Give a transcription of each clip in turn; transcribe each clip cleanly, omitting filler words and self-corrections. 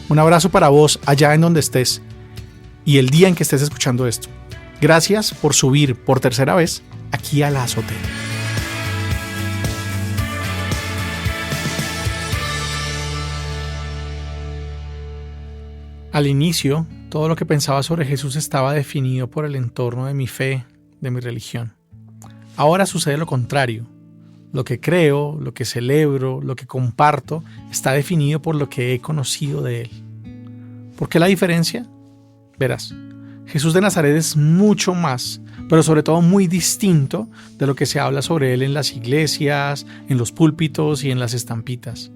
Un abrazo para vos allá en donde estés y el día en que estés escuchando esto. Gracias por subir por tercera vez aquí a la azotea. Al inicio, todo lo que pensaba sobre Jesús estaba definido por el entorno de mi fe, de mi religión. Ahora sucede lo contrario. Lo que creo, lo que celebro, lo que comparto, está definido por lo que he conocido de Él. ¿Por qué la diferencia? Verás, Jesús de Nazaret es mucho más, pero sobre todo muy distinto de lo que se habla sobre Él en las iglesias, en los púlpitos y en las estampitas.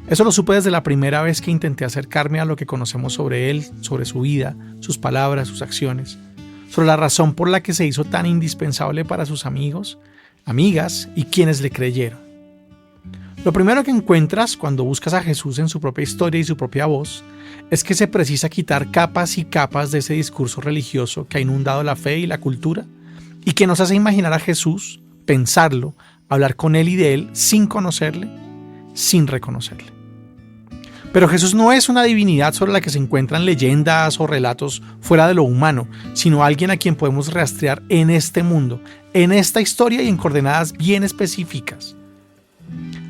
Eso lo supe desde la primera vez que intenté acercarme a lo que conocemos sobre Él, sobre su vida, sus palabras, sus acciones, sobre la razón por la que se hizo tan indispensable para sus amigos, amigas y quienes le creyeron. Lo primero que encuentras cuando buscas a Jesús en su propia historia y su propia voz es que se precisa quitar capas y capas de ese discurso religioso que ha inundado la fe y la cultura y que nos hace imaginar a Jesús, pensarlo, hablar con Él y de Él sin conocerle, sin reconocerle. Pero Jesús no es una divinidad sobre la que se encuentran leyendas o relatos fuera de lo humano, sino alguien a quien podemos rastrear en este mundo, en esta historia y en coordenadas bien específicas.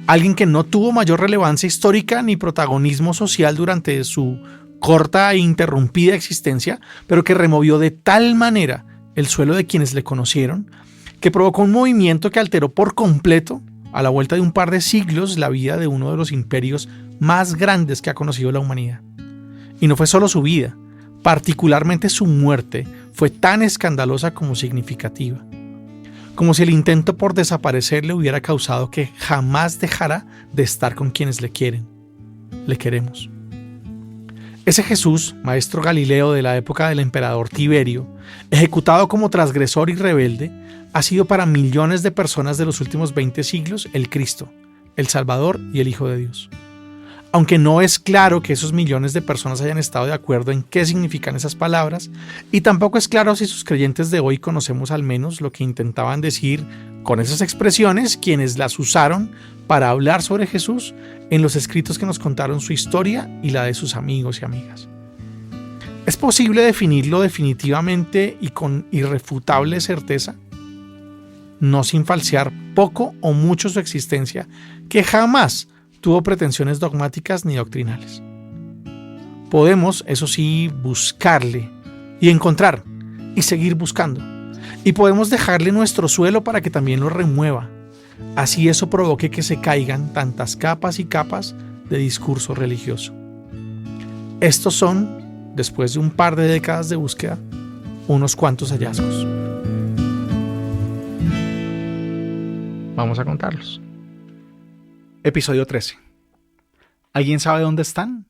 Alguien que no tuvo mayor relevancia histórica ni protagonismo social durante su corta e interrumpida existencia, pero que removió de tal manera el suelo de quienes le conocieron, que provocó un movimiento que alteró por completo, a la vuelta de un par de siglos, la vida de uno de los imperios más grandes que ha conocido la humanidad. Y no fue solo su vida, particularmente su muerte fue tan escandalosa como significativa. Como si el intento por desaparecer le hubiera causado que jamás dejara de estar con quienes le quieren, le queremos. Ese Jesús, maestro Galileo de la época del emperador Tiberio, ejecutado como transgresor y rebelde, ha sido para millones de personas de los últimos 20 siglos el Cristo, el Salvador y el Hijo de Dios. Aunque no es claro que esos millones de personas hayan estado de acuerdo en qué significan esas palabras, y tampoco es claro si sus creyentes de hoy conocemos al menos lo que intentaban decir con esas expresiones quienes las usaron para hablar sobre Jesús en los escritos que nos contaron su historia y la de sus amigos y amigas. ¿Es posible definirlo definitivamente y con irrefutable certeza? No sin falsear poco o mucho su existencia, que jamás tuvo pretensiones dogmáticas ni doctrinales. Podemos, eso sí, buscarle y encontrar y seguir buscando. Y podemos dejarle nuestro suelo para que también lo remueva. Así eso provoque que se caigan tantas capas y capas de discurso religioso. Estos son, después de un par de décadas de búsqueda, unos cuantos hallazgos. Vamos a contarlos. Episodio 13. ¿Alguien sabe dónde están?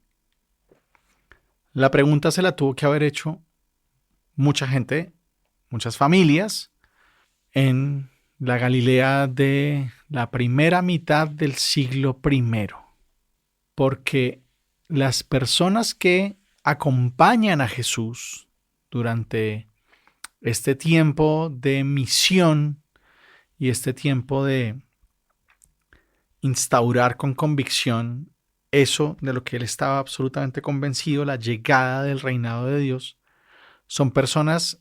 La pregunta se la tuvo que haber hecho mucha gente, muchas familias, en la Galilea de la primera mitad del siglo I. Porque las personas que acompañan a Jesús durante este tiempo de misión y este tiempo de instaurar con convicción eso de lo que él estaba absolutamente convencido, la llegada del reinado de Dios, son personas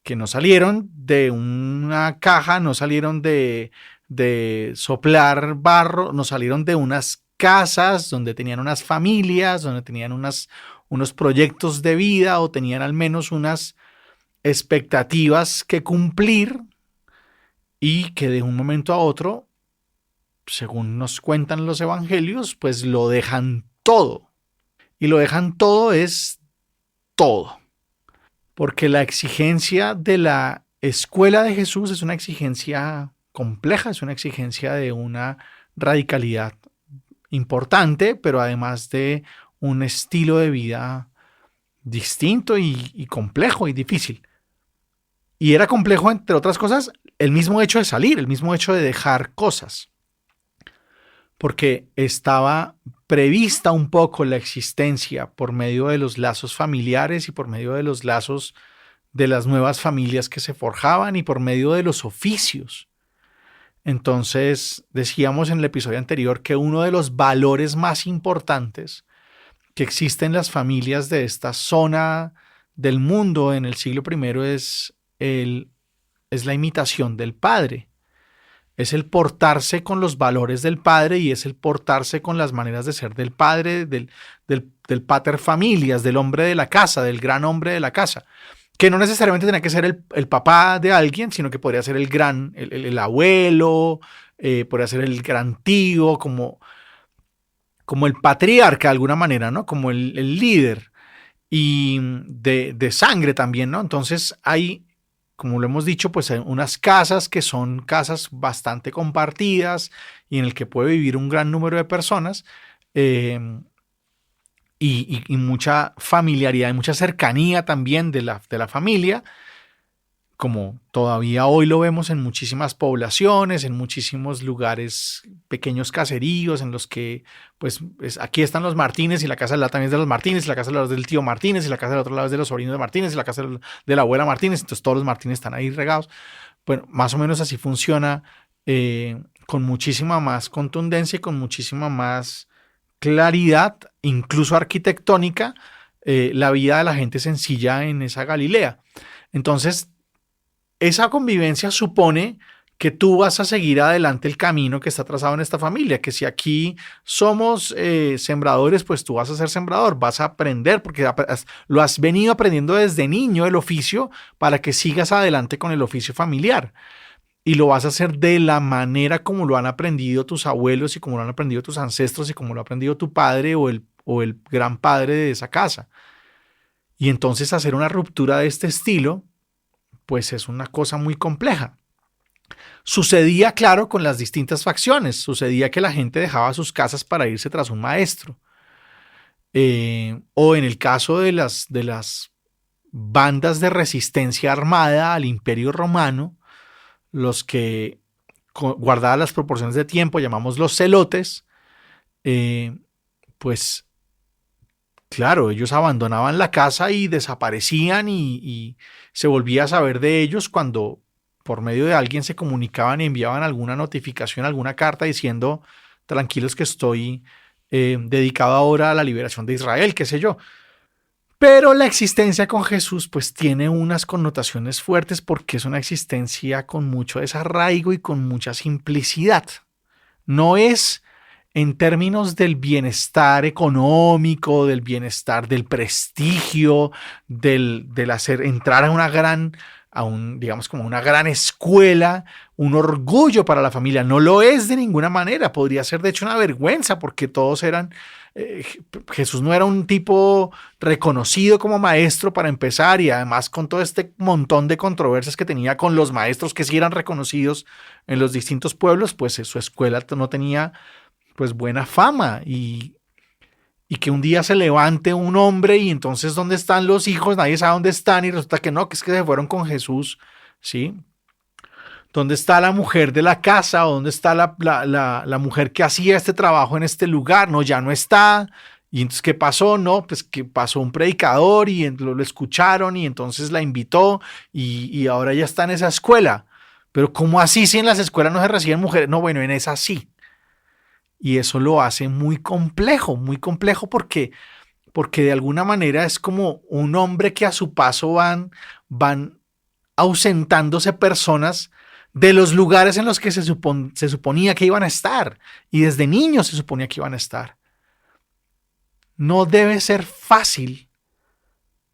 que no salieron de una caja, no salieron de soplar barro, no salieron de unas casas donde tenían unas familias, donde tenían unos proyectos de vida o tenían al menos unas expectativas que cumplir y que de un momento a otro, según nos cuentan los evangelios, pues lo dejan todo. Y lo dejan todo es todo. Porque la exigencia de la escuela de Jesús es una exigencia compleja, es una exigencia de una radicalidad importante, pero además de un estilo de vida distinto y complejo y difícil. Y era complejo, entre otras cosas, el mismo hecho de salir, el mismo hecho de dejar cosas. Porque estaba prevista un poco la existencia por medio de los lazos familiares y por medio de los lazos de las nuevas familias que se forjaban y por medio de los oficios. Entonces, decíamos en el episodio anterior que uno de los valores más importantes que existe en las familias de esta zona del mundo en el siglo I es la imitación del padre. Es el portarse con los valores del padre y es el portarse con las maneras de ser del padre, del pater familias, del hombre de la casa, del gran hombre de la casa. Que no necesariamente tenía que ser el papá de alguien, sino que podría ser el abuelo, podría ser el gran tío, como el patriarca de alguna manera, ¿no? Como el líder y de sangre también, ¿no? Entonces hay, como lo hemos dicho, pues hay unas casas que son casas bastante compartidas y en el que puede vivir un gran número de personas y mucha familiaridad y mucha cercanía también de la familia, como todavía hoy lo vemos en muchísimas poblaciones, en muchísimos lugares, pequeños caseríos en los que, pues aquí están los Martínez y la casa del lado también es de los Martínez, y la casa del lado es del tío Martínez, y la casa del otro lado es de los sobrinos de Martínez, y la casa de la abuela Martínez, entonces todos los Martínez están ahí regados. Bueno, más o menos así funciona, con muchísima más contundencia y con muchísima más claridad, incluso arquitectónica, la vida de la gente sencilla en esa Galilea. Entonces, esa convivencia supone que tú vas a seguir adelante el camino que está trazado en esta familia, que si aquí somos sembradores, pues tú vas a ser sembrador, vas a aprender, porque lo has venido aprendiendo desde niño el oficio para que sigas adelante con el oficio familiar. Y lo vas a hacer de la manera como lo han aprendido tus abuelos y como lo han aprendido tus ancestros y como lo ha aprendido tu padre o el gran padre de esa casa. Y entonces hacer una ruptura de este estilo pues es una cosa muy compleja. Sucedía, claro, con las distintas facciones. Sucedía que la gente dejaba sus casas para irse tras un maestro. O en el caso de las bandas de resistencia armada al Imperio Romano, los que, guardadas las proporciones de tiempo, llamamos los celotes, pues claro, ellos abandonaban la casa y desaparecían y se volvía a saber de ellos cuando por medio de alguien se comunicaban y enviaban alguna notificación, alguna carta diciendo tranquilos que estoy dedicado ahora a la liberación de Israel, qué sé yo. Pero la existencia con Jesús pues tiene unas connotaciones fuertes porque es una existencia con mucho desarraigo y con mucha simplicidad. No es en términos del bienestar económico, del bienestar, del prestigio, del hacer entrar digamos como una gran escuela, un orgullo para la familia. No lo es de ninguna manera. Podría ser de hecho una vergüenza porque todos eran, Jesús no era un tipo reconocido como maestro para empezar y además con todo este montón de controversias que tenía con los maestros que sí eran reconocidos en los distintos pueblos, pues su escuela no tenía pues buena fama y que un día se levante un hombre y entonces ¿dónde están los hijos? Nadie sabe dónde están y resulta que no, que es que se fueron con Jesús, ¿sí? ¿Dónde está la mujer de la casa? ¿O dónde está la mujer que hacía este trabajo en este lugar? No, ya no está. Y entonces, ¿qué pasó? No, pues que pasó un predicador y lo escucharon y entonces la invitó y ahora ya está en esa escuela. Pero ¿cómo así si en las escuelas no se reciben mujeres? No, bueno, en esa sí. Y eso lo hace muy complejo porque de alguna manera es como un hombre que a su paso van ausentándose personas de los lugares en los que se suponía que iban a estar y desde niños se suponía que iban a estar. No debe ser fácil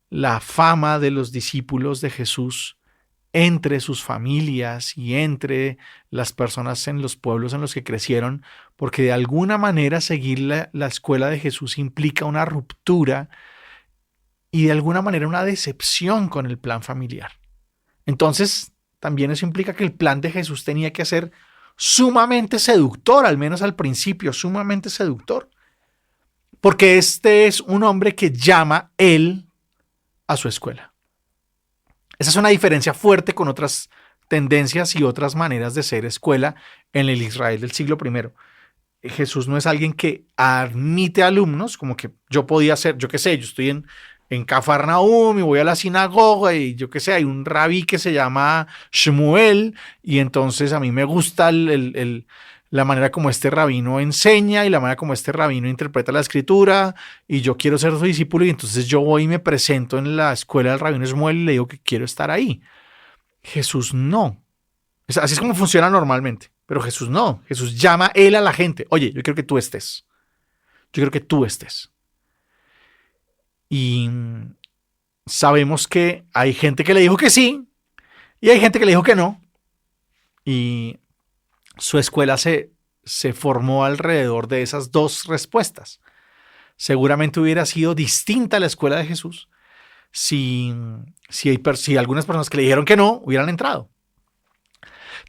la fama de los discípulos de Jesús entre sus familias y entre las personas en los pueblos en los que crecieron, porque de alguna manera seguir la escuela de Jesús implica una ruptura y de alguna manera una decepción con el plan familiar. Entonces, también eso implica que el plan de Jesús tenía que ser sumamente seductor, al menos al principio, sumamente seductor, porque este es un hombre que llama él a su escuela. Esa es una diferencia fuerte con otras tendencias y otras maneras de ser escuela en el Israel del siglo I. Jesús no es alguien que admite alumnos, como que yo podía ser, yo qué sé, yo estoy en Cafarnaúm y voy a la sinagoga y yo qué sé, hay un rabí que se llama Shmuel y entonces a mí me gusta la manera como este rabino enseña y la manera como este rabino interpreta la escritura, y yo quiero ser su discípulo, y entonces yo voy y me presento en la escuela del rabino Shmuel y le digo que quiero estar ahí. Jesús no. Así es como funciona normalmente, pero Jesús no. Jesús llama él a la gente. Oye, yo quiero que tú estés. Yo quiero que tú estés. Y sabemos que hay gente que le dijo que sí y hay gente que le dijo que no. Y su escuela se formó alrededor de esas dos respuestas. Seguramente hubiera sido distinta la escuela de Jesús si algunas personas que le dijeron que no hubieran entrado.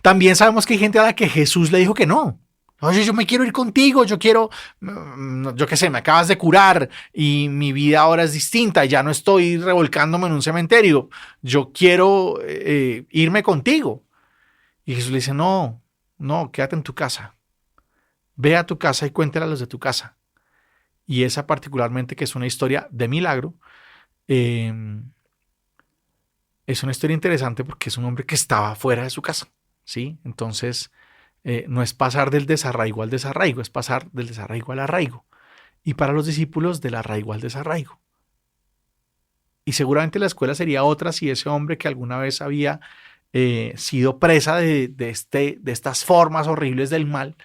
También sabemos que hay gente a la que Jesús le dijo que no. Oye, yo me quiero ir contigo, yo quiero, yo qué sé, me acabas de curar y mi vida ahora es distinta, ya no estoy revolcándome en un cementerio, yo quiero irme contigo. Y Jesús le dice, no, quédate en tu casa. Ve a tu casa y cuéntale a los de tu casa. Y esa particularmente, que es una historia de milagro, es una historia interesante porque es un hombre que estaba fuera de su casa, ¿sí? Entonces, no es pasar del desarraigo al desarraigo, es pasar del desarraigo al arraigo. Y para los discípulos, del arraigo al desarraigo. Y seguramente la escuela sería otra si ese hombre que alguna vez había sido presa de estas formas horribles del mal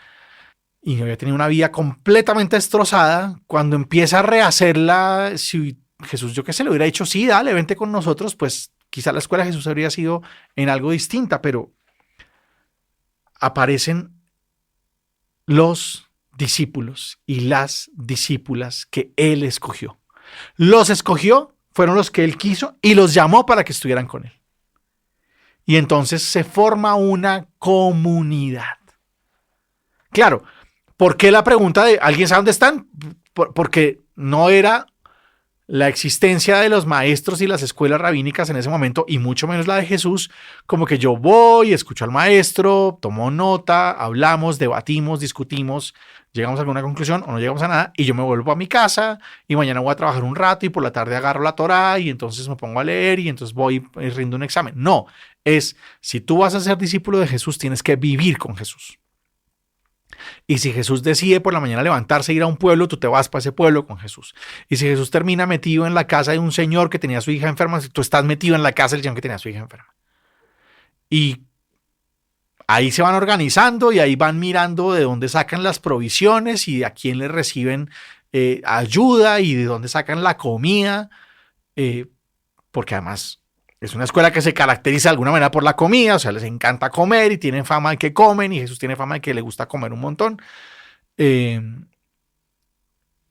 y había tenido una vida completamente destrozada, cuando empieza a rehacerla, si Jesús, yo qué sé, le hubiera dicho, sí, dale, vente con nosotros, pues quizá la escuela de Jesús habría sido en algo distinta, pero aparecen los discípulos y las discípulas que él escogió. Los escogió, fueron los que él quiso y los llamó para que estuvieran con él. Y entonces se forma una comunidad. Claro, ¿por qué la pregunta de ¿alguien sabe dónde están? Porque no era la existencia de los maestros y las escuelas rabínicas en ese momento, y mucho menos la de Jesús, como que yo voy, escucho al maestro, tomo nota, hablamos, debatimos, discutimos, llegamos a alguna conclusión o no llegamos a nada, y yo me vuelvo a mi casa y mañana voy a trabajar un rato y por la tarde agarro la Torá y entonces me pongo a leer y entonces voy y rindo un examen. No, si tú vas a ser discípulo de Jesús, tienes que vivir con Jesús. Y si Jesús decide por la mañana levantarse e ir a un pueblo, tú te vas para ese pueblo con Jesús. Y si Jesús termina metido en la casa de un señor que tenía a su hija enferma, tú estás metido en la casa del señor que tenía a su hija enferma. Y ahí se van organizando y ahí van mirando de dónde sacan las provisiones y a quién le reciben ayuda y de dónde sacan la comida. Porque además es una escuela que se caracteriza de alguna manera por la comida, o sea, les encanta comer y tienen fama de que comen, y Jesús tiene fama de que le gusta comer un montón. Y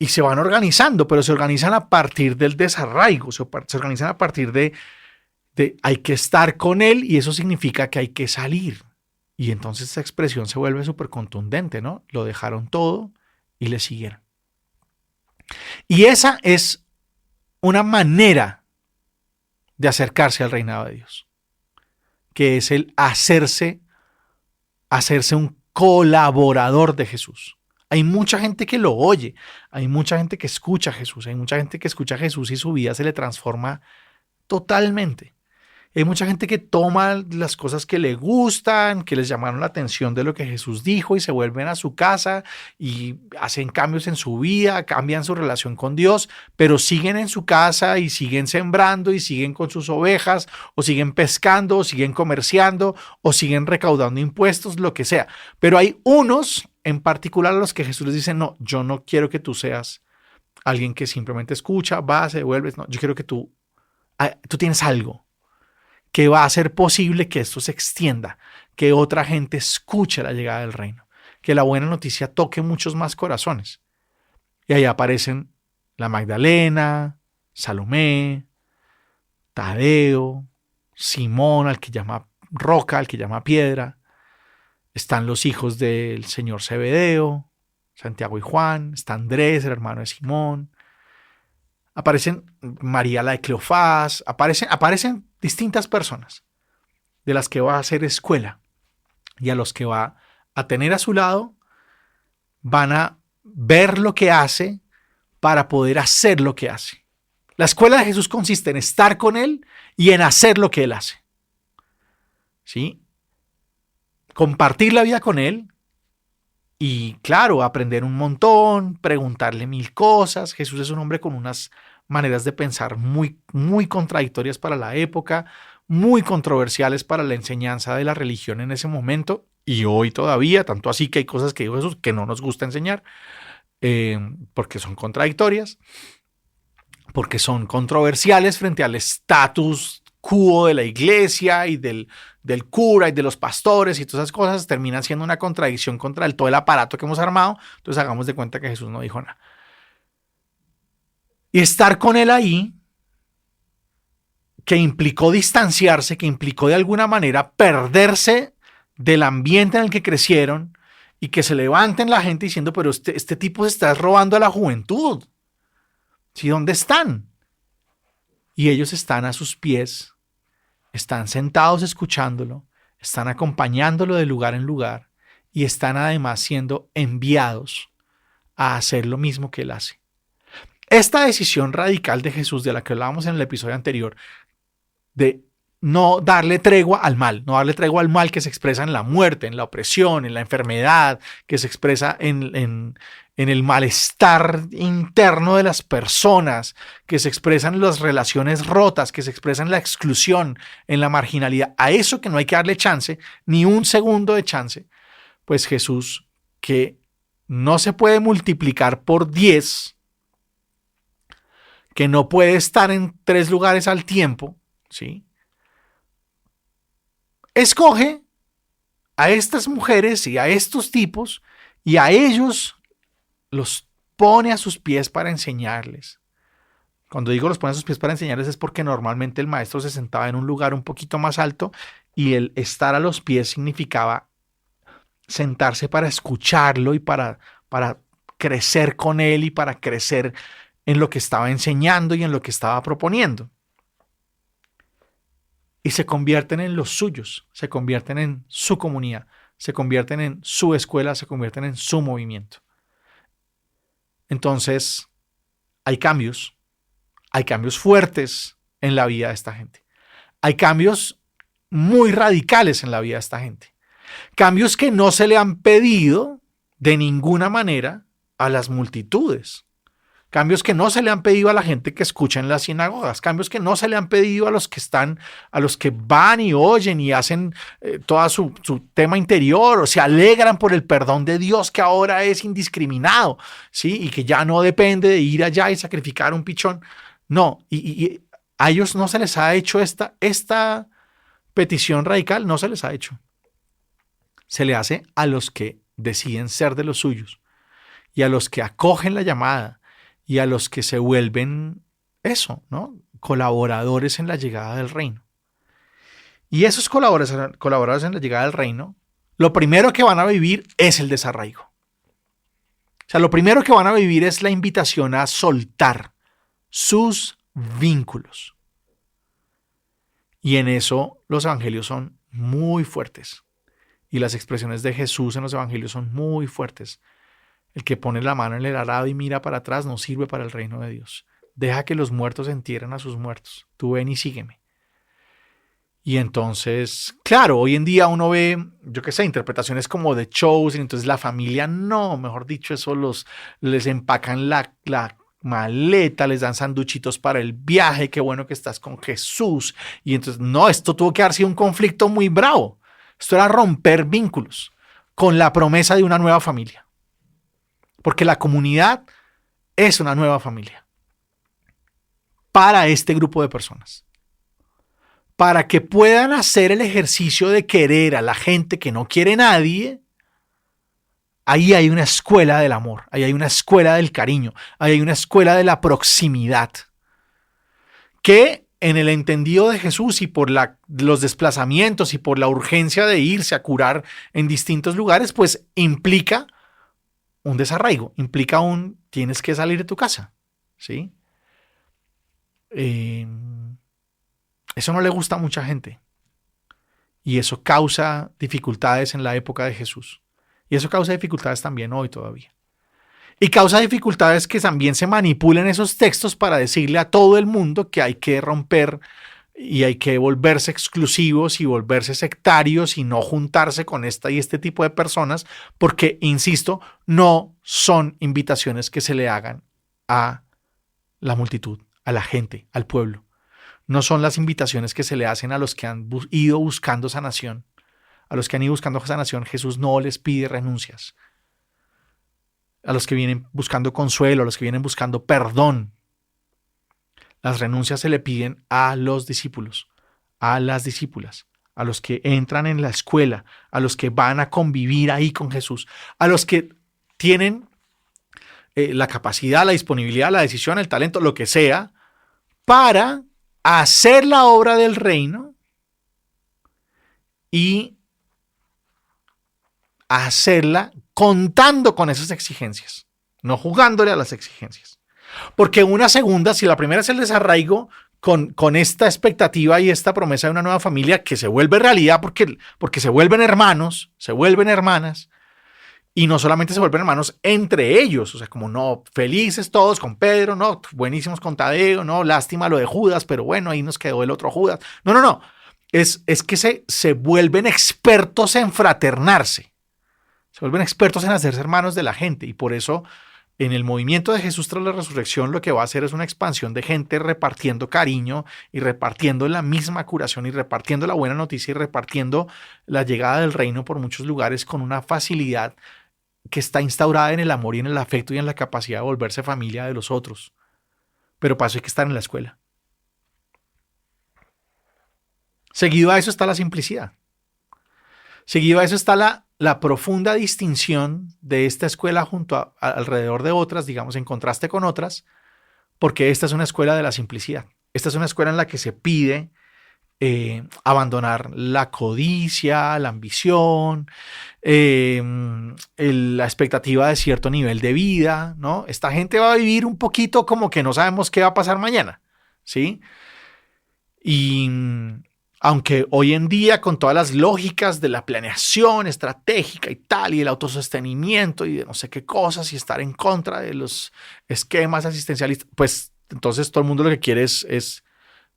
se van organizando, pero se organizan a partir del desarraigo, se organizan a partir de hay que estar con él, y eso significa que hay que salir. Y entonces esa expresión se vuelve súper contundente, ¿no? Lo dejaron todo y le siguieron. Y esa es una manera de acercarse al reinado de Dios, que es el hacerse un colaborador de Jesús. Hay mucha gente que lo oye, hay mucha gente que escucha a Jesús, hay mucha gente que escucha a Jesús y su vida se le transforma totalmente. Hay mucha gente que toma las cosas que le gustan, que les llamaron la atención de lo que Jesús dijo, y se vuelven a su casa y hacen cambios en su vida, cambian su relación con Dios, pero siguen en su casa y siguen sembrando y siguen con sus ovejas, o siguen pescando, o siguen comerciando, o siguen recaudando impuestos, lo que sea. Pero hay unos en particular a los que Jesús les dice, no, yo no quiero que tú seas alguien que simplemente escucha, va, se devuelve. No, yo quiero que tú tienes algo que va a hacer posible que esto se extienda, que otra gente escuche la llegada del reino, que la buena noticia toque muchos más corazones. Y ahí aparecen la Magdalena, Salomé, Tadeo, Simón, al que llama Roca, al que llama Piedra. Están los hijos del señor Zebedeo, Santiago y Juan. Está Andrés, el hermano de Simón. Aparecen María la de Cleofás, aparecen distintas personas de las que va a hacer escuela, y a los que va a tener a su lado van a ver lo que hace para poder hacer lo que hace. La escuela de Jesús consiste en estar con él y en hacer lo que él hace. ¿Sí? Compartir la vida con él, Y claro, aprender un montón, preguntarle mil cosas. Jesús es un hombre con unas maneras de pensar muy, muy contradictorias para la época, muy controversiales para la enseñanza de la religión en ese momento y hoy todavía, tanto así que hay cosas que dijo Jesús que no nos gusta enseñar, porque son contradictorias, porque son controversiales frente al estatus quo de la iglesia y del cura y de los pastores y todas esas cosas, terminan siendo una contradicción contra todo el aparato que hemos armado. Entonces hagamos de cuenta que Jesús no dijo nada. Y estar con él ahí, que implicó distanciarse, que implicó de alguna manera perderse del ambiente en el que crecieron y que se levanten la gente diciendo, pero este tipo se está robando a la juventud. ¿Sí? ¿Dónde están? Y ellos están a sus pies, están sentados escuchándolo, están acompañándolo de lugar en lugar y están además siendo enviados a hacer lo mismo que él hace. Esta decisión radical de Jesús, de la que hablábamos en el episodio anterior, de no darle tregua al mal, no darle tregua al mal que se expresa en la muerte, en la opresión, en la enfermedad, que se expresa en el malestar interno de las personas, que se expresa en las relaciones rotas, que se expresa en la exclusión, en la marginalidad. A eso que no hay que darle chance, ni un segundo de chance. Pues Jesús, que no se puede multiplicar por 10, que no puede estar en 3 lugares al tiempo, ¿sí? Escoge a estas mujeres y a estos tipos y a ellos los pone a sus pies para enseñarles. Cuando digo los pone a sus pies para enseñarles es porque normalmente el maestro se sentaba en un lugar un poquito más alto y el estar a los pies significaba sentarse para escucharlo y para crecer con él y para crecer en lo que estaba enseñando y en lo que estaba proponiendo. Y se convierten en los suyos, se convierten en su comunidad, se convierten en su escuela, se convierten en su movimiento. Entonces, hay cambios fuertes en la vida de esta gente. Hay cambios muy radicales en la vida de esta gente. Cambios que no se le han pedido de ninguna manera a las multitudes. Cambios que no se le han pedido a la gente que escucha en las sinagogas, cambios que no se le han pedido a los que van y oyen y hacen todo su tema interior o se alegran por el perdón de Dios que ahora es indiscriminado, ¿sí? Y que ya no depende de ir allá y sacrificar un pichón. No, y a ellos no se les ha hecho esta petición radical, no se les ha hecho. Se le hace a los que deciden ser de los suyos y a los que acogen la llamada y a los que se vuelven eso, ¿no? Colaboradores en la llegada del reino. Y esos colaboradores en la llegada del reino, lo primero que van a vivir es el desarraigo. O sea, lo primero que van a vivir es la invitación a soltar sus vínculos. Y en eso los evangelios son muy fuertes. Y las expresiones de Jesús en los evangelios son muy fuertes. El que pone la mano en el arado y mira para atrás no sirve para el reino de Dios. Deja que los muertos entierren a sus muertos. Tú ven y sígueme. Y entonces, claro, hoy en día uno ve, yo qué sé, interpretaciones como de shows, y entonces la familia, no, mejor dicho, eso les empacan la maleta, les dan sanduchitos para el viaje, qué bueno que estás con Jesús. Y entonces, no, esto tuvo que haber sido un conflicto muy bravo. Esto era romper vínculos con la promesa de una nueva familia. Porque la comunidad es una nueva familia para este grupo de personas. Para que puedan hacer el ejercicio de querer a la gente que no quiere a nadie, ahí hay una escuela del amor, ahí hay una escuela del cariño, ahí hay una escuela de la proximidad. Que en el entendido de Jesús y por los desplazamientos y por la urgencia de irse a curar en distintos lugares, pues implica un desarraigo, implica tienes que salir de tu casa, ¿sí? Eso no le gusta a mucha gente. Y eso causa dificultades en la época de Jesús. Y eso causa dificultades también hoy todavía. Y causa dificultades que también se manipulen esos textos para decirle a todo el mundo que hay que romper y hay que volverse exclusivos y volverse sectarios y no juntarse con esta y este tipo de personas porque, insisto, no son invitaciones que se le hagan a la multitud, a la gente, al pueblo. No son las invitaciones que se le hacen a los que han ido buscando sanación. A los que han ido buscando sanación, Jesús no les pide renuncias. A los que vienen buscando consuelo, a los que vienen buscando perdón. Las renuncias se le piden a los discípulos, a las discípulas, a los que entran en la escuela, a los que van a convivir ahí con Jesús, a los que tienen la capacidad, la disponibilidad, la decisión, el talento, lo que sea, para hacer la obra del reino y hacerla contando con esas exigencias, no jugándole a las exigencias. Porque una segunda, si la primera es el desarraigo con esta expectativa y esta promesa de una nueva familia que se vuelve realidad porque se vuelven hermanos, se vuelven hermanas, y no solamente se vuelven hermanos entre ellos, o sea, como no, felices todos con Pedro, no, buenísimos con Tadeo, no, lástima lo de Judas, pero bueno, ahí nos quedó el otro Judas. No. Es que se vuelven expertos en fraternarse, se vuelven expertos en hacerse hermanos de la gente, y por eso en el movimiento de Jesús tras la resurrección lo que va a hacer es una expansión de gente repartiendo cariño y repartiendo la misma curación y repartiendo la buena noticia y repartiendo la llegada del reino por muchos lugares con una facilidad que está instaurada en el amor y en el afecto y en la capacidad de volverse familia de los otros. Pero para eso hay que estar en la escuela. Seguido a eso está la simplicidad. Seguido a eso está la profunda distinción de esta escuela alrededor de otras, digamos, en contraste con otras, porque esta es una escuela de la simplicidad. Esta es una escuela en la que se pide abandonar la codicia, la ambición, la expectativa de cierto nivel de vida, ¿no? Esta gente va a vivir un poquito como que no sabemos qué va a pasar mañana, ¿sí? Y aunque hoy en día con todas las lógicas de la planeación estratégica y tal, y el autosostenimiento y de no sé qué cosas, y estar en contra de los esquemas asistencialistas, pues entonces todo el mundo lo que quiere es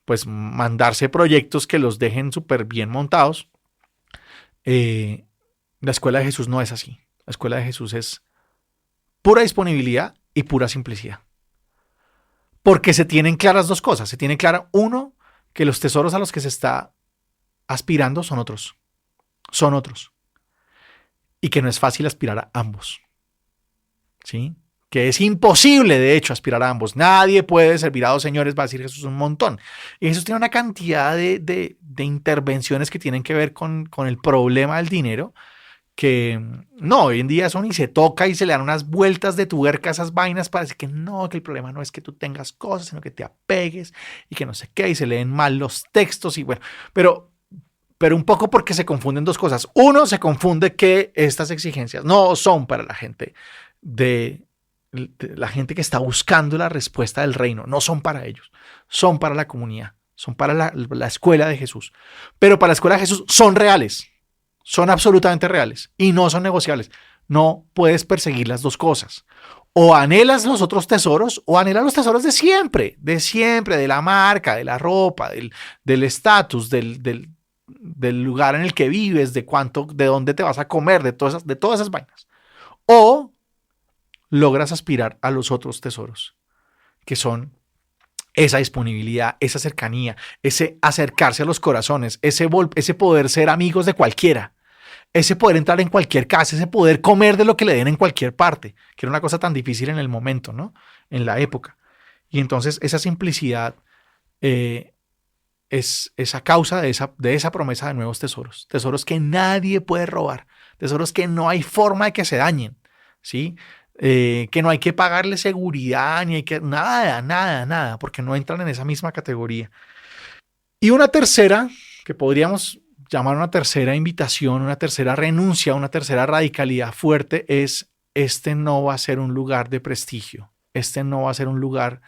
pues mandarse proyectos que los dejen súper bien montados. La escuela de Jesús no es así. La escuela de Jesús es pura disponibilidad y pura simplicidad. Porque se tienen claras dos cosas. Se tiene clara, uno, que los tesoros a los que se está aspirando son otros. Son otros. Y que no es fácil aspirar a ambos. ¿Sí? Que es imposible, de hecho, aspirar a ambos. Nadie puede servir a dos señores, va a decir Jesús un montón. Y Jesús tiene una cantidad de intervenciones que tienen que ver con el problema del dinero, que no, hoy en día eso ni se toca y se le dan unas vueltas de tuerca a esas vainas para decir que no, que el problema no es que tú tengas cosas, sino que te apegues y que no sé qué, y se leen mal los textos y bueno, pero un poco porque se confunden dos cosas. Uno, se confunde que estas exigencias no son para la gente la gente que está buscando la respuesta del reino, no son para ellos, son para la comunidad, son para la escuela de Jesús. Pero para la escuela de Jesús son reales, son absolutamente reales y no son negociables. No puedes perseguir las dos cosas. O anhelas los otros tesoros o anhelas los tesoros de siempre, de la marca, de la ropa, del estatus, del lugar en el que vives, de dónde te vas a comer, de todas esas vainas. O logras aspirar a los otros tesoros, que son esa disponibilidad, esa cercanía, ese acercarse a los corazones, ese poder ser amigos de cualquiera, ese poder entrar en cualquier casa, ese poder comer de lo que le den en cualquier parte, que era una cosa tan difícil en el momento, ¿no? En la época. Y entonces esa simplicidad es a causa de esa promesa de nuevos tesoros, tesoros que nadie puede robar, tesoros que no hay forma de que se dañen, ¿sí? Que no hay que pagarle seguridad, ni hay que nada, porque no entran en esa misma categoría. Y una tercera, que podríamos llamar una tercera invitación, una tercera renuncia, una tercera radicalidad fuerte, es: este no va a ser un lugar de prestigio, este no va a ser un lugar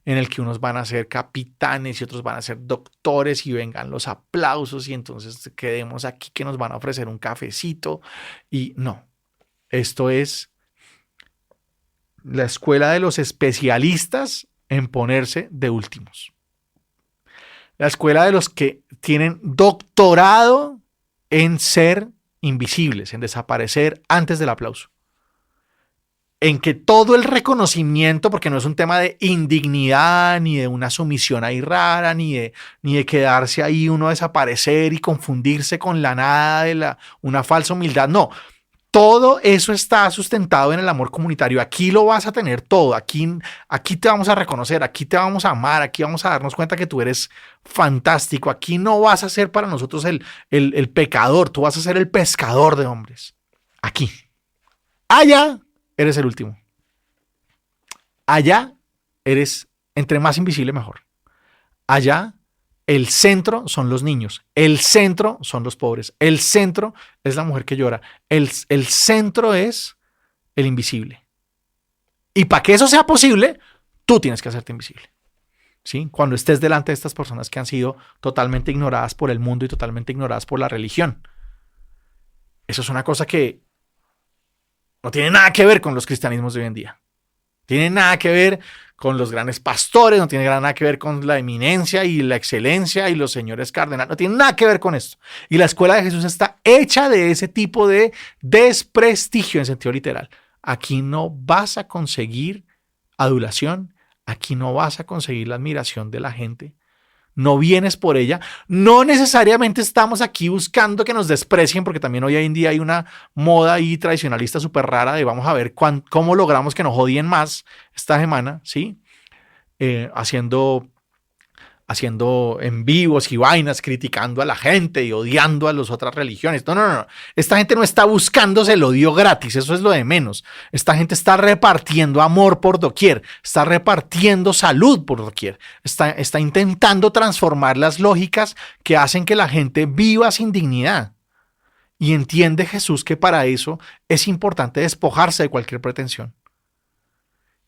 en el que unos van a ser capitanes y otros van a ser doctores y vengan los aplausos y entonces quedemos aquí que nos van a ofrecer un cafecito. Y no, esto es la escuela de los especialistas en ponerse de últimos. La escuela de los que tienen doctorado en ser invisibles, en desaparecer antes del aplauso. En que todo el reconocimiento, porque no es un tema de indignidad, ni de una sumisión ahí rara, ni de quedarse ahí uno desaparecer y confundirse con la nada de una falsa humildad, no. Todo eso está sustentado en el amor comunitario. Aquí lo vas a tener todo. Aquí te vamos a reconocer, aquí te vamos a amar, aquí vamos a darnos cuenta que tú eres fantástico. Aquí no vas a ser para nosotros el pecador, tú vas a ser el pescador de hombres. Aquí. Allá eres el último. Allá eres, entre más invisible, mejor. Allá, el centro son los niños. El centro son los pobres. El centro es la mujer que llora. El centro es el invisible. Y para que eso sea posible, tú tienes que hacerte invisible. ¿Sí? Cuando estés delante de estas personas que han sido totalmente ignoradas por el mundo y totalmente ignoradas por la religión. Eso es una cosa que no tiene nada que ver con los cristianismos de hoy en día. Tiene nada que ver con los grandes pastores, no tiene nada que ver con la eminencia y la excelencia y los señores cardenales, no tiene nada que ver con esto. Y la escuela de Jesús está hecha de ese tipo de desprestigio en sentido literal. Aquí no vas a conseguir adulación, aquí no vas a conseguir la admiración de la gente. No vienes por ella. No necesariamente estamos aquí buscando que nos desprecien, porque también hoy en día hay una moda ahí tradicionalista súper rara de vamos a ver cómo logramos que nos odien más esta semana, ¿sí? Haciendo en vivos y vainas, criticando a la gente y odiando a las otras religiones. No. Esta gente no está buscándose el odio gratis, eso es lo de menos. Esta gente está repartiendo amor por doquier, está repartiendo salud por doquier, está intentando transformar las lógicas que hacen que la gente viva sin dignidad. Y entiende Jesús que para eso es importante despojarse de cualquier pretensión.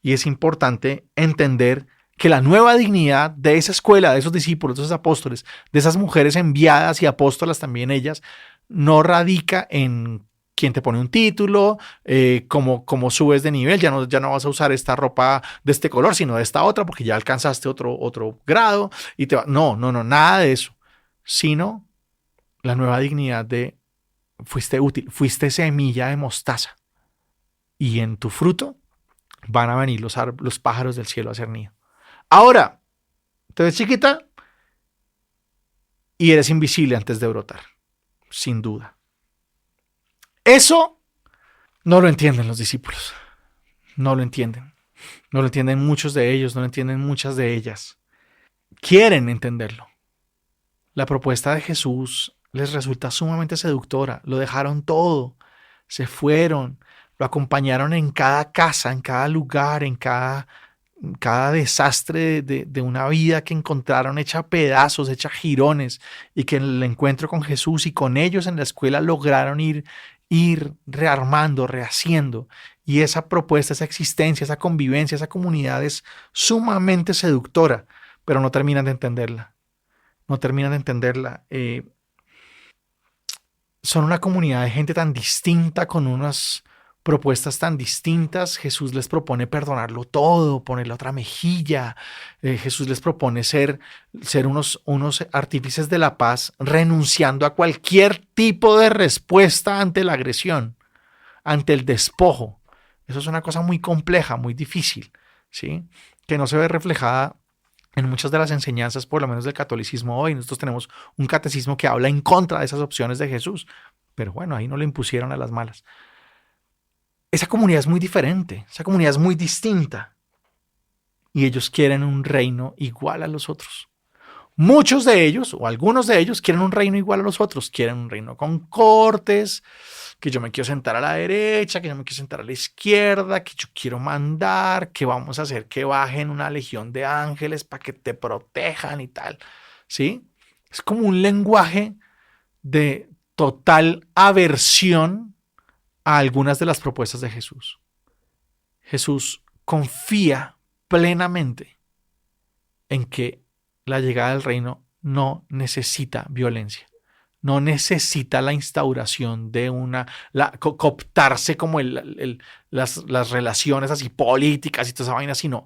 Y es importante entender que la nueva dignidad de esa escuela, de esos discípulos, de esos apóstoles, de esas mujeres enviadas y apóstolas también ellas, no radica en quién te pone un título, cómo subes de nivel, ya no vas a usar esta ropa de este color, sino de esta otra, porque ya alcanzaste otro grado. Y no, nada de eso. Sino la nueva dignidad de fuiste útil, fuiste semilla de mostaza. Y en tu fruto van a venir los pájaros del cielo a hacer nido. Ahora, te ves chiquita y eres invisible antes de brotar, sin duda. Eso no lo entienden los discípulos, no lo entienden. No lo entienden muchos de ellos, no lo entienden muchas de ellas. Quieren entenderlo. La propuesta de Jesús les resulta sumamente seductora. Lo dejaron todo, se fueron, lo acompañaron en cada casa, en cada lugar, en cada desastre de una vida que encontraron hecha pedazos, hecha jirones, y que en el encuentro con Jesús y con ellos en la escuela lograron ir rearmando, rehaciendo. Y esa propuesta, esa existencia, esa convivencia, esa comunidad es sumamente seductora, pero no terminan de entenderla. No terminan de entenderla. Son una comunidad de gente tan distinta, con unas propuestas tan distintas. Jesús les propone perdonarlo todo, ponerle otra mejilla. Jesús les propone ser unos artífices de la paz, renunciando a cualquier tipo de respuesta ante la agresión, ante el despojo. Eso es una cosa muy compleja, muy difícil, ¿sí? Que no se ve reflejada en muchas de las enseñanzas, por lo menos del catolicismo hoy. Nosotros tenemos un catecismo que habla en contra de esas opciones de Jesús, pero bueno, ahí no le impusieron a las malas. Esa comunidad es muy diferente, esa comunidad es muy distinta. Y ellos quieren un reino igual a los otros. Muchos de ellos, o algunos de ellos, quieren un reino igual a los otros. Quieren un reino con cortes, que yo me quiero sentar a la derecha, que yo me quiero sentar a la izquierda, que yo quiero mandar, que vamos a hacer que bajen una legión de ángeles para que te protejan y tal. ¿Sí? Es como un lenguaje de total aversión a algunas de las propuestas de Jesús. Jesús confía plenamente en que la llegada del reino no necesita violencia, no necesita la instauración de cooptarse como las relaciones así políticas y toda esa vaina, sino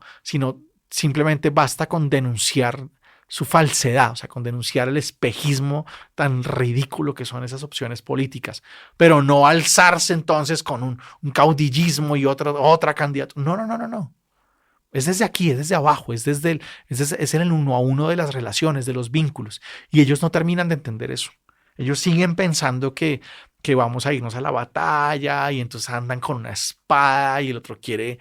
simplemente basta con denunciar su falsedad, o sea, con denunciar el espejismo tan ridículo que son esas opciones políticas, pero no alzarse entonces con un caudillismo y otra candidatura. No. Es desde aquí, es desde abajo, es en el uno a uno de las relaciones, de los vínculos. Y ellos no terminan de entender eso. Ellos siguen pensando que vamos a irnos a la batalla y entonces andan con una espada y el otro quiere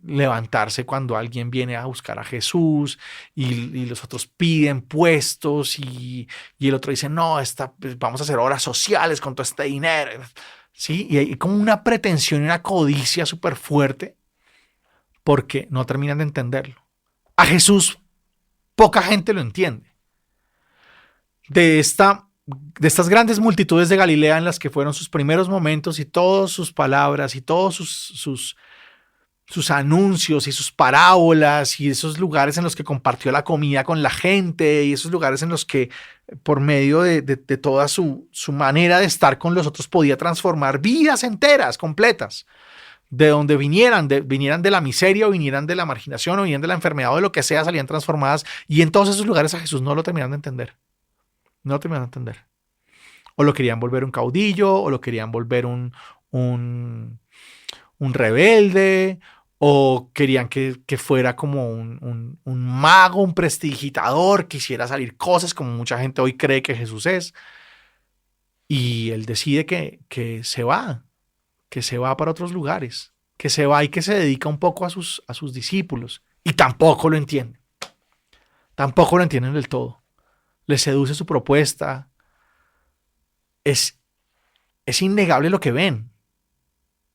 levantarse cuando alguien viene a buscar a Jesús y los otros piden puestos y el otro dice, no, vamos a hacer obras sociales con todo este dinero. ¿Sí? Y hay como una pretensión y una codicia súper fuerte porque no terminan de entenderlo. A Jesús poca gente lo entiende. De estas grandes multitudes de Galilea en las que fueron sus primeros momentos y todas sus palabras y todos sus anuncios y sus parábolas y esos lugares en los que compartió la comida con la gente y esos lugares en los que por medio de toda su manera de estar con los otros podía transformar vidas enteras, completas, de donde vinieran de la miseria o vinieran de la marginación o vinieran de la enfermedad o de lo que sea, salían transformadas, y en todos esos lugares a Jesús no lo terminaron de entender. No lo terminaron de entender. O lo querían volver un caudillo, o lo querían volver un rebelde, o querían que fuera como un mago, un prestidigitador, que hiciera salir cosas como mucha gente hoy cree que Jesús es. Y él decide que se va para otros lugares, que se va y que se dedica un poco a sus discípulos. Y tampoco lo entienden. Tampoco lo entienden del todo. Les seduce su propuesta. Es innegable lo que ven,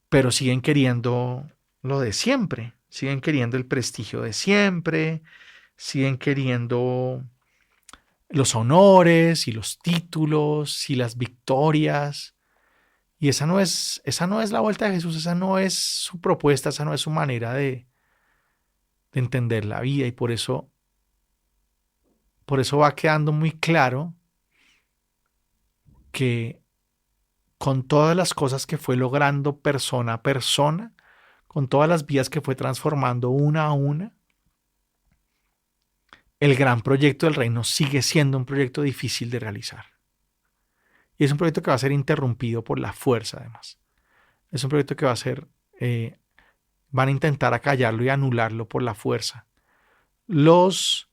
pero siguen queriendo lo de siempre. Siguen queriendo el prestigio de siempre. Siguen queriendo los honores y los títulos y las victorias. Y esa no es la vuelta de Jesús, esa no es su propuesta, esa no es su manera de entender la vida. Y por eso va quedando muy claro que con todas las cosas que fue logrando persona a persona, con todas las vidas que fue transformando una a una, el gran proyecto del reino sigue siendo un proyecto difícil de realizar. Y es un proyecto que va a ser interrumpido por la fuerza, además. Es un proyecto que van a intentar acallarlo y anularlo por la fuerza. Los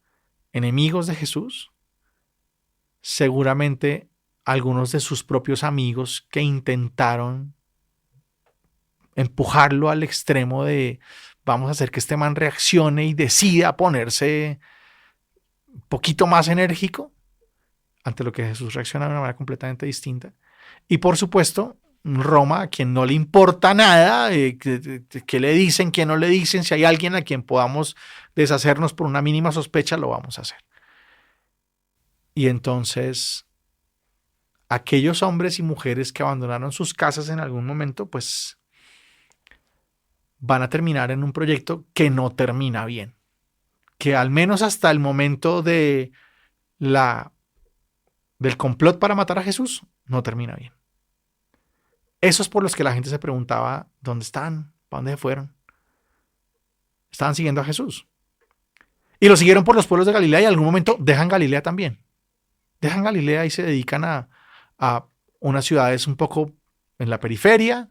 enemigos de Jesús, seguramente algunos de sus propios amigos que intentaron empujarlo al extremo de vamos a hacer que este man reaccione y decida ponerse un poquito más enérgico, ante lo que Jesús reacciona de una manera completamente distinta. Y por supuesto, Roma, a quien no le importa nada, qué le dicen, qué no le dicen, si hay alguien a quien podamos deshacernos por una mínima sospecha, lo vamos a hacer. Y entonces, aquellos hombres y mujeres que abandonaron sus casas en algún momento, pues van a terminar en un proyecto que no termina bien. Que al menos hasta el momento del complot para matar a Jesús, no termina bien. Esos por los que la gente se preguntaba, ¿dónde están? ¿Para dónde se fueron? Estaban siguiendo a Jesús. Y lo siguieron por los pueblos de Galilea y en algún momento dejan Galilea también. Dejan Galilea y se dedican a unas ciudades un poco en la periferia,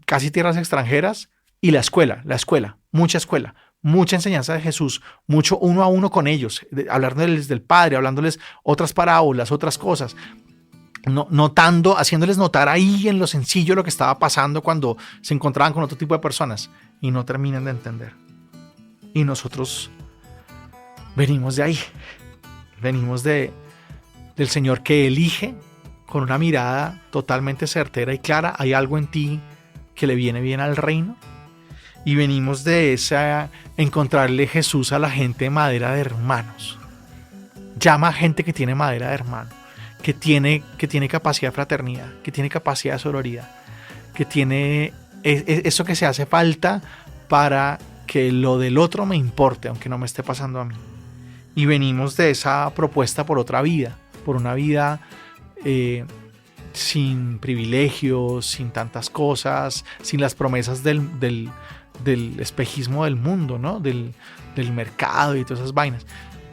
casi tierras extranjeras, y la escuela, mucha enseñanza de Jesús, mucho uno a uno con ellos, hablándoles del Padre, hablándoles otras parábolas, otras cosas, notando, haciéndoles notar ahí en lo sencillo lo que estaba pasando cuando se encontraban con otro tipo de personas y no terminan de entender. Y nosotros venimos de ahí, venimos del Señor que elige con una mirada totalmente certera y clara, hay algo en ti que le viene bien al reino. Y venimos de encontrarle Jesús a la gente de madera de hermanos. Llama a gente que tiene madera de hermano, que tiene capacidad de fraternidad, que tiene capacidad de sororidad, que tiene eso que se hace falta para que lo del otro me importe, aunque no me esté pasando a mí. Y venimos de esa propuesta por otra vida, por una vida sin privilegios, sin tantas cosas, sin las promesas del espejismo del mundo, ¿no? Del mercado y todas esas vainas.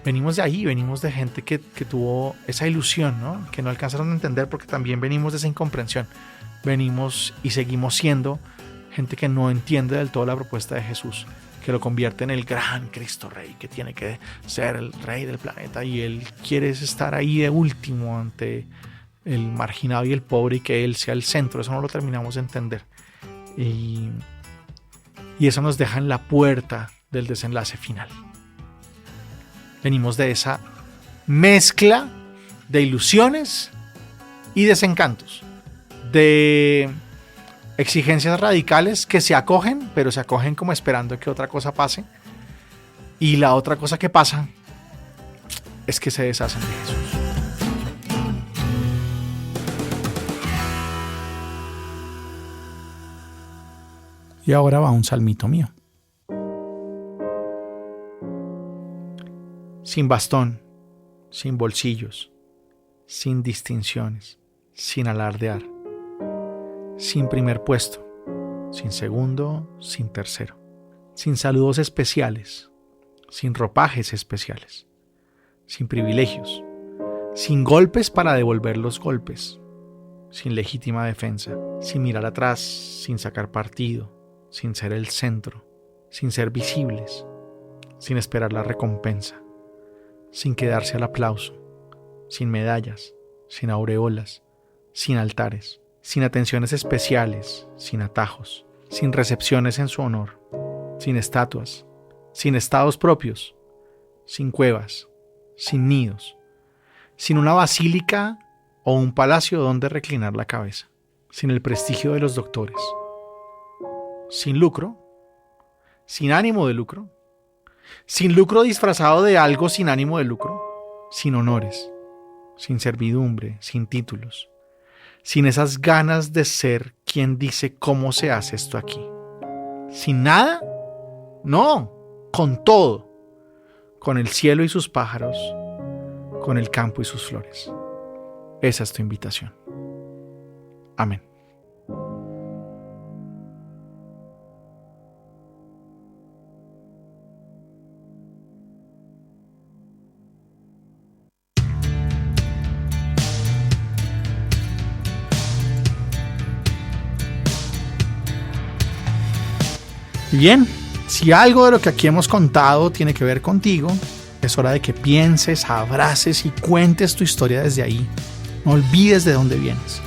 venimos de ahí, venimos de gente que tuvo esa ilusión, ¿no? Que no alcanzaron a entender porque también venimos de esa incomprensión. Venimos y seguimos siendo gente que no entiende del todo la propuesta de Jesús, que lo convierte en el gran Cristo Rey, que tiene que ser el rey del planeta y él quiere estar ahí de último ante el marginado y el pobre y que él sea el centro. Eso no lo terminamos de entender. Y eso nos deja en la puerta del desenlace final. Venimos de esa mezcla de ilusiones y desencantos, de exigencias radicales que se acogen, pero se acogen como esperando que otra cosa pase, y la otra cosa que pasa es que se deshacen de Jesús. Y ahora va un salmito mío. Sin bastón, sin bolsillos, sin distinciones, sin alardear, sin primer puesto, sin segundo, sin tercero, sin saludos especiales, sin ropajes especiales, sin privilegios, sin golpes para devolver los golpes, sin legítima defensa, sin mirar atrás, sin sacar partido, sin ser el centro, sin ser visibles, sin esperar la recompensa, sin quedarse al aplauso, sin medallas, sin aureolas, sin altares, sin atenciones especiales, sin atajos, sin recepciones en su honor, sin estatuas, sin estados propios, sin cuevas, sin nidos, sin una basílica o un palacio donde reclinar la cabeza, sin el prestigio de los doctores, sin lucro, sin ánimo de lucro, sin lucro disfrazado de algo sin ánimo de lucro, sin honores, sin servidumbre, sin títulos, sin esas ganas de ser quien dice cómo se hace esto aquí. ¿Sin nada? No, con todo, con el cielo y sus pájaros, con el campo y sus flores. Esa es tu invitación. Amén. Bien, si algo de lo que aquí hemos contado tiene que ver contigo, es hora de que pienses, abraces y cuentes tu historia desde ahí. No olvides de dónde vienes.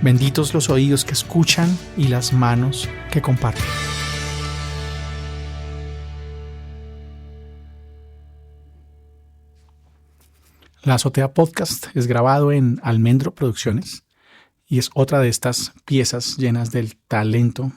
Benditos los oídos que escuchan y las manos que comparten. La Azotea Podcast es grabado en Almendro Producciones y es otra de estas piezas llenas del talento